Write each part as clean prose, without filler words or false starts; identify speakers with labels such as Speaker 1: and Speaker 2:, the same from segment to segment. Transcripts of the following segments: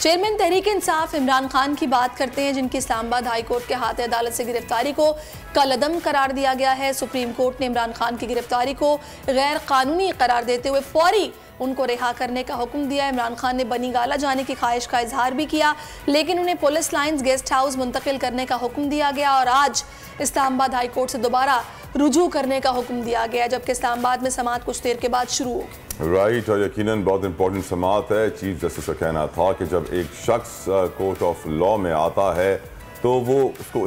Speaker 1: Chairman Tehreek Insaf Imran Khan की बात करते हैं, जिनकी इस्लामाबाद हाई कोर्ट के हाथ अदालत से गिरफ्तारी को कलअदम करार दिया गया है। सुप्रीम कोर्ट ने इमरान खान की गिरफ्तारी को गैर कानूनी करार देते हुए फौरी उनको रिहा करने का हुक्म दिया। इमरान खान ने बनीगाला जाने की ख्वाहिश का इजहार भी किया, लेकिन उन्हें पुलिस लाइन्स गेस्ट हाउस मुंतकिल करने का हुक्म दिया गया और आज इस्लामाबाद हाई कोर्ट से दोबारा रुजू करने का हुक्म दिया गया, जबकि इस्लामाबाद में समाअत कुछ देर के बाद शुरू होगी।
Speaker 2: राइट, और यकीनन बहुत इंपॉर्टेंट समाअत है। चीफ जस्टिस का कहना था कि जब एक शख्स कोर्ट ऑफ लॉ में आता है तो वो उसको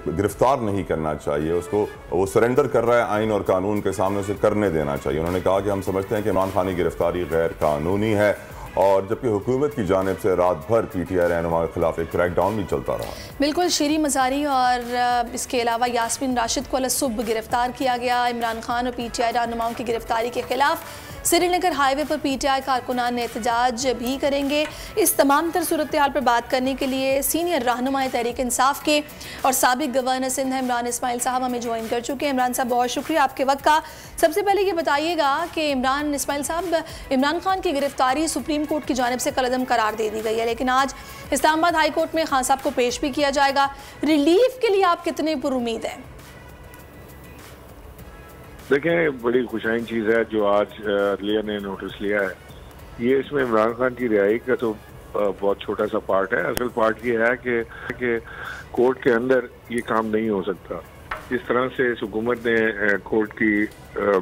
Speaker 2: गिरफ्तार नहीं करना चाहिए, उसको वो सरेंडर कर रहा है आइन और कानून के सामने, उसे करने देना चाहिए। उन्होंने कहा कि हम समझते हैं कि इमरान खान की गिरफ्तारी गैर कानूनी है, और जबकि हुकूमत की जानिब से रात भर पीटीआई रहनुमा के खिलाफ एक क्रैकडाउन भी चलता रहा। बिल्कुल,
Speaker 1: शीरी मजारी और इसके अलावा यास्मीन राशिद को अलसुब गिरफ्तार किया गया। इमरान खान और पीटीआई रहनुमाओं की गिरफ्तारी के खिलाफ श्रीनगर हाईवे पर पीटीआई कारकुनान ने एहतजाज भी करेंगे। इस तमाम तर सूरत हाल पर बात करने के लिए सीनियर रहनुमा तहरीक इंसाफ के और साबिक गवर्नर सिंध इमरान इस्माइल साहब हमें ज्वाइन कर चुके हैं। इमरान साहब, बहुत शुक्रिया आपके वक्त का। सबसे पहले ये बताइएगा कि इमरान इस्माइल साहब, इमरान खान की गिरफ्तारी सुप्रीम कोर्ट की जानिब से कलअदम करार दे दी गई है, लेकिन आज इस्लामाबाद हाई कोर्ट में खान साहब को पेश भी किया जाएगा। रिलीफ के लिए आप कितने पुरुमीद हैं?
Speaker 3: देखें, बड़ी खुशाइन चीज़ है जो आज अदलिया ने नोटिस लिया है। ये इसमें इमरान खान की रिहाई का तो बहुत छोटा सा पार्ट है। असल पार्ट ये है कि कोर्ट के अंदर ये काम नहीं हो सकता। जिस तरह से इस हुकूमत ने कोर्ट की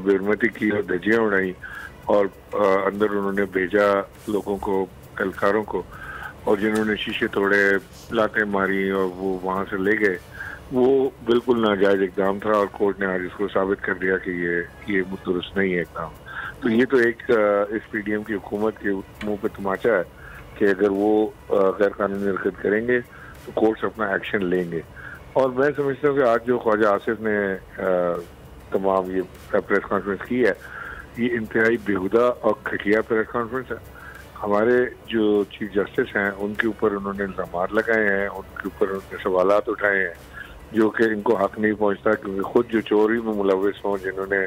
Speaker 3: बेरुमती की और धज्जियाँ उड़ाई और अंदर उन्होंने भेजा लोगों को, एहलकारों को, और जिन्होंने शीशे तोड़े, लातें मारी और वो वहाँ से ले गए, वो बिल्कुल नाजायज इकदाम था और कोर्ट ने आज इसको साबित कर दिया कि ये दुरुस्त नहीं है इकदाम। तो ये तो एक इस पीडीएम की हुकूमत के मुंह पे तमाचा है कि अगर वो गैर कानूनी हरकत करेंगे तो कोर्ट्स अपना एक्शन लेंगे। और मैं समझता हूँ कि आज जो ख्वाजा आसिफ ने तमाम ये प्रेस कॉन्फ्रेंस की है, ये इंतहाई बेहुदा और घटिया प्रेस कॉन्फ्रेंस है। हमारे जो चीफ जस्टिस हैं उनके ऊपर उन्होंने इल्ज़ामात लगाए हैं, उनके ऊपर उन्होंने सवालात उठाए हैं जो कि इनको हक नहीं पहुंचता, क्योंकि खुद जो चोरी में मुलविस हों, जिन्होंने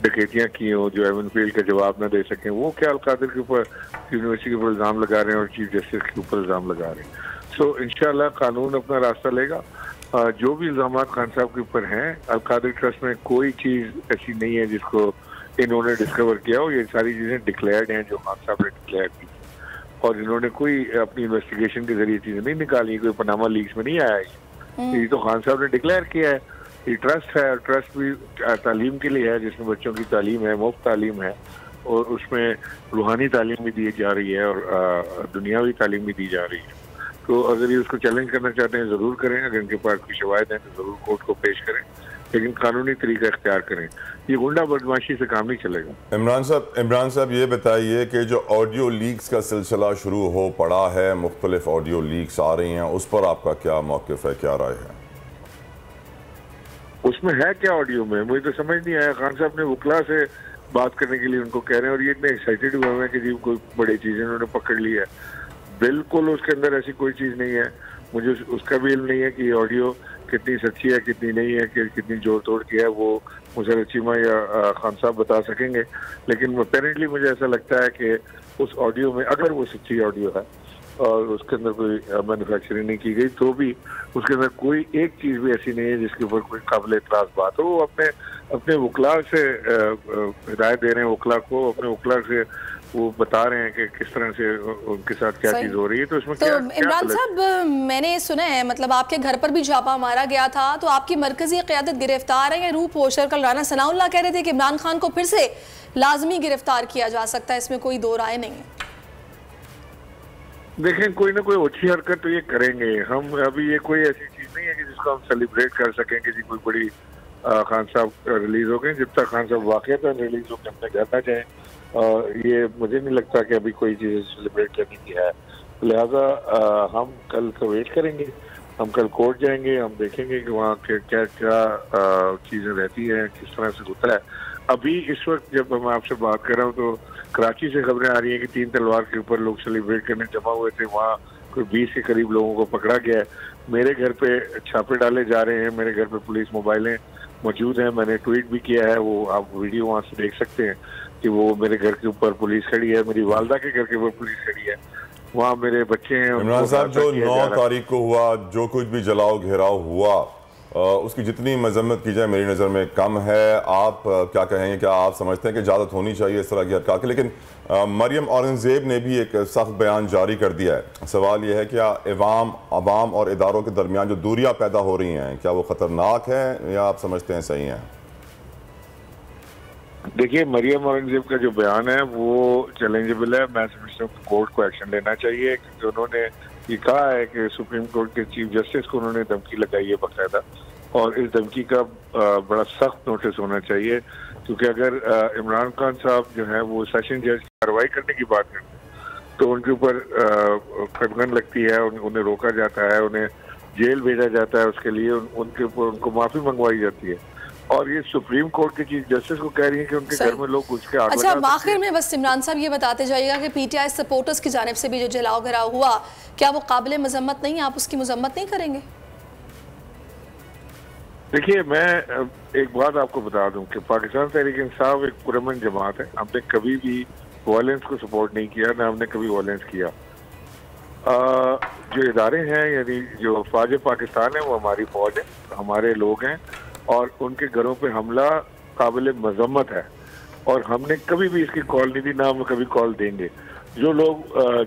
Speaker 3: डकैतियां की हों, जो एवन फील्ड का जवाब न दे सकें, वो क्या अलकादिर के ऊपर, यूनिवर्सिटी के ऊपर इल्ज़ाम लगा रहे हैं और चीफ जस्टिस के ऊपर इल्ज़ाम लगा रहे हैं। सो इंशाल्लाह कानून अपना रास्ता लेगा। जो भी इल्ज़ाम खान साहब के ऊपर हैं, अलकादिर ट्रस्ट में कोई चीज़ ऐसी नहीं है जिसको इन्होंने डिस्कवर किया हो। ये सारी चीज़ें डिक्लेयर्ड हैं जो खान साहब ने डिक्लेयर की, और इन्होंने कोई अपनी इन्वेस्टिगेशन के जरिए चीज़ें नहीं निकाली, कोई पनामा लीक्स में नहीं आया। ये तो खान साहब ने डिक्लेयर किया है। ये ट्रस्ट है, और ट्रस्ट भी तालीम के लिए है, जिसमें बच्चों की तालीम है, मुफ्त तालीम है, और उसमें रूहानी तालीम भी दी जा रही है और दुनियावी तालीम भी दी जा रही है। तो अगर ये उसको चैलेंज करना चाहते हैं ज़रूर करें, अगर इनके पास कोई शवाहिद हैं तो ज़रूर कोर्ट को पेश करें, लेकिन कानूनी तरीका इख्तियार करें। ये गुंडा बदमाशी से काम नहीं चलेगा।
Speaker 2: इमरान साहब ये बताइए कि जो ऑडियो लीक्स का सिलसिला शुरू हो पड़ा है, मुख्तलिफ ऑडियो लीक्स आ रही हैं, उस पर आपका क्या मौक़िफ़ है, क्या राय है?
Speaker 3: उसमें है क्या ऑडियो में? मुझे तो समझ नहीं आया। खान साहब ने वकला से बात करने के लिए उनको कह रहे हैं और ये इतने एक्साइटेड हुए हैं कि जी कोई बड़ी चीज़ उन्होंने पकड़ ली है। बिल्कुल उसके अंदर ऐसी कोई चीज़ नहीं है। मुझे उसका भी इल्म नहीं है कि ऑडियो कितनी सच्ची है, कितनी नहीं है, कि कितनी जोड़ तोड़ की है, वो मुझे चीमा या खान साहब बता सकेंगे। लेकिन अपेरेंटली मुझे ऐसा लगता है कि उस ऑडियो में, अगर वो सच्ची ऑडियो है और उसके अंदर कोई मैन्युफैक्चरिंग नहीं की गई, तो भी उसके अंदर कोई एक चीज़ भी ऐसी नहीं है जिसके ऊपर कोई काबिल इतराज़ बात हो। वो अपने वकला से हिदायत दे रहे हैं, वकला को, अपने वकला से वो बता रहे हैं कि किस तरह से उनके साथ क्या चीज़ हो रही है। तो इसमें तो
Speaker 1: इमरान साहब, मैंने सुना है, मतलब आपके घर पर भी छापा मारा गया था, तो आपकी मरकजी क़यादत गिरफ्तार है या रूह पोशर? कल राना सनाउल्लाह कह रहे थे कि इमरान खान को फिर से लाजमी गिरफ्तार किया जा सकता है, इसमें कोई दो राय नहीं है।
Speaker 3: देखें, कोई ना कोई अच्छी हरकत तो ये करेंगे। हम अभी ये कोई ऐसी चीज़ नहीं है कि जिसको हम सेलिब्रेट कर सकें कि कोई बड़ी खान साहब रिलीज हो गए। जब तक खान साहब वाक़ई रिलीज होकर अपने घर ना जाए, ये मुझे नहीं लगता कि अभी कोई चीज़ सेलिब्रेट करने की है। लिहाजा हम कल का वेट करेंगे, हम कल कोर्ट जाएंगे, हम देखेंगे कि वहाँ क्या क्या चीज़ें रहती हैं, किस तरह से होता है। अभी इस वक्त जब मैं आपसे बात कर रहा हूँ तो कराची से खबरें आ रही हैं कि 3 तलवार के ऊपर लोग सेलिब्रेट करने जमा हुए थे। वहाँ कोई 20 के करीब लोगों को पकड़ा गया है। मेरे घर पे छापे डाले जा रहे हैं, मेरे घर पे पुलिस मोबाइलें मौजूद हैं। मैंने ट्वीट भी किया है, वो आप वीडियो वहाँ से देख सकते हैं कि वो मेरे घर के ऊपर पुलिस खड़ी है, मेरी वालदा के घर के ऊपर पुलिस खड़ी है। वहाँ मेरे बच्चे हैं।
Speaker 2: इमरान साहब, जो 9 तारीख को हुआ, जो कुछ भी जलाओ घेराव हुआ, उसकी जितनी मजम्मत की जाए मेरी नज़र में कम है। आप क्या कहेंगे, क्या आप समझते हैं कि इजाज़त होनी चाहिए इस तरह की हरकत की? लेकिन मरियम औरंगज़ेब ने भी एक सख्त बयान जारी कर दिया है। सवाल यह है कि अवाम और इदारों के दरमियान जो दूरियां पैदा हो रही हैं, क्या वो ख़तरनाक है या आप समझते हैं सही हैं?
Speaker 3: देखिए, मरियम औरंगजेब का जो बयान है वो चैलेंजेबल है। मैं समझता हूँ कोर्ट को एक्शन लेना चाहिए, क्योंकि उन्होंने ये कहा है कि सुप्रीम कोर्ट के चीफ जस्टिस को उन्होंने धमकी लगाई है बाकायदा, और इस धमकी का बड़ा सख्त नोटिस होना चाहिए। क्योंकि अगर इमरान खान साहब जो है वो सेशन जज की कार्रवाई करने की बात करते हैं तो उनके ऊपर कटघन लगती है, उन्हें रोका जाता है, उन्हें जेल भेजा जाता है, उसके लिए उनके ऊपर उनको माफी मंगवाई जाती है। और ये सुप्रीम कोर्ट के चीफ जस्टिस को कह रही है कि उनके घर में लोग घुस के आग
Speaker 1: अच्छा, आखिर में बस इमरान साहब ये बताते जाइएगा कि पीटीआई सपोर्टर्स की जानिब से भी जो जलाओ घराव हुआ, क्या वो काबिल मजम्मत नहीं है? आप उसकी मजम्मत नहीं करेंगे?
Speaker 3: देखिए, मैं एक बात आपको बता दूं कि पाकिस्तान तहरीक इंसाफ एक पुरअमन जमात है। हमने कभी भी वायलेंस को सपोर्ट नहीं किया, ना हमने कभी वायलेंस किया। जो इदारे हैं, यानी जो फौज पाकिस्तान है, वो हमारी फौज है, हमारे लोग हैं, और उनके घरों पे हमला काबिल मजम्मत है, और हमने कभी भी इसकी कॉल नहीं दी, ना हम कभी कॉल देंगे। जो लोग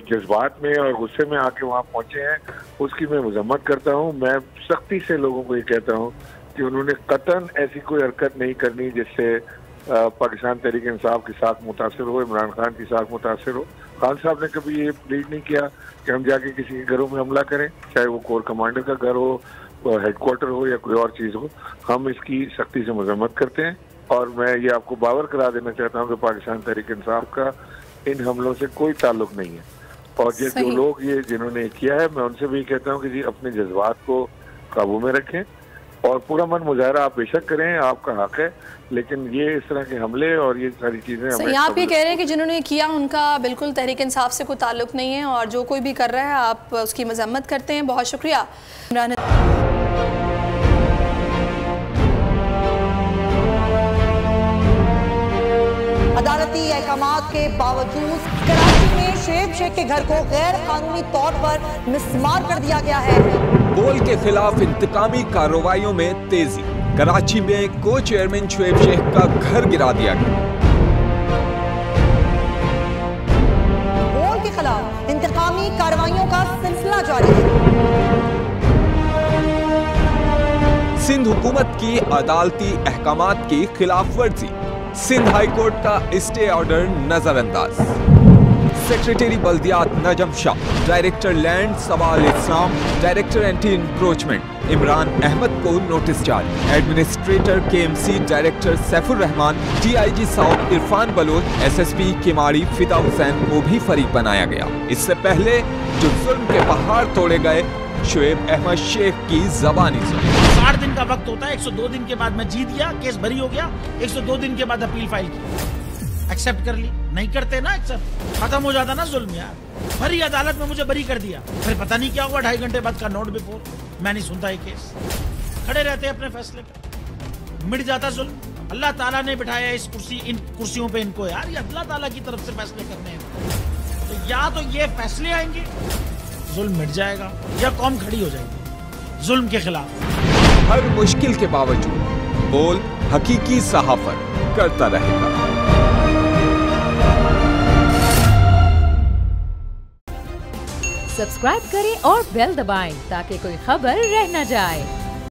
Speaker 3: जज्बात में और गुस्से में आके वहाँ पहुंचे हैं, उसकी मैं मजम्मत करता हूँ। मैं सख्ती से लोगों को ये कहता हूँ कि उन्होंने कतन ऐसी कोई हरकत नहीं करनी जिससे पाकिस्तान तहरीक इंसाफ की साख मुतासर हो, इमरान खान की साख मुतासर हो। खान साहब ने कभी ये प्लीड नहीं किया कि हम जाके किसी के घरों में हमला करें, चाहे वो कोर कमांडर का घर हो, हेडक्वार्टर हो या कोई और चीज़ हो। हम इसकी सख्ती से मजम्मत करते हैं, और मैं ये आपको बावर करा देना चाहता हूँ कि पाकिस्तान तहरीक इंसाफ का इन हमलों से कोई ताल्लुक नहीं है। और जो लोग ये जिन्होंने किया है, मैं उनसे भी कहता हूँ कि जी अपने जज्बात को काबू में रखें, और पूरा मन मुजाहरा आप बेशक करें, आपका हक है, लेकिन ये इस तरह के हमले और ये सारी चीज़ें
Speaker 1: सही। आप ये कह रहे हैं कि जिन्होंने किया उनका बिल्कुल तहरीक इंसाफ से कोई ताल्लुक नहीं है, और जो कोई भी कर रहा है आप उसकी मजम्मत करते हैं। बहुत शुक्रिया इमरान।
Speaker 4: अदालती अहकामात के बावजूद कराची में शुएब शेख के घर को गैर कानूनी तौर पर मिसमार कर दिया गया है।
Speaker 5: बोल के खिलाफ इंतकामी कार्रवाइयों में तेजी। कराची में को चेयरमैन शुएब शेख का घर गिरा दिया गया।
Speaker 4: बोल के खिलाफ इंतकामी कार्रवाइयों का सिलसिला जारी है।
Speaker 5: सिंध हुकूमत की अदालती अहकामात की खिलाफ वर्जी। सिंध हाई कोर्ट का स्टे ऑर्डर नजरअंदाज। सेक्रेटरी बल्दियात नजम शाह, डायरेक्टर लैंड सवाल इस्लाम, director anti encroachment Imran Ahmed को नोटिस जारी। Administrator KMC director Saifur Rahman, DIG south Irfan Baloch, SSP Kemari Fida Hussain को भी फरीक बनाया गया। इससे पहले जो जुल्म के पहाड़ तोड़े गए, शुएब अहमद शेख की जबानी सुनी।
Speaker 6: 60 दिन का वक्त होता है, 102 दिन के बाद मैं जीत गया, केस बरी हो गया, 102 दिन के बाद अपील फाइल की, एक्सेप्ट कर ली। नहीं करते ना एक्सेप्ट, खत्म हो जाता ना जुल्म यार। भरी अदालत में मुझे बरी कर दिया, फिर पता नहीं क्या हुआ, 2.5 घंटे बाद का नोट बिफोर, मैं नहीं सुनता ये केस। खड़े रहते अपने फैसले पे, मिट जाता जुल्म। अल्लाह ताला ने बिठाया इस कुर्सी, इन कुर्सियों पे इनको यार, ये अल्लाह ताला की तरफ से फैसले करने हैं। तो या तो ये फैसले आएंगे, जुल्म मिट जाएगा, या कौम खड़ी हो जाएगी जुल्म के खिलाफ।
Speaker 5: हर मुश्किल के बावजूद बोल हकीकी सहाफत करता रहेगा।
Speaker 7: सब्सक्राइब करें और बेल दबाएं ताकि कोई खबर रह न जाए।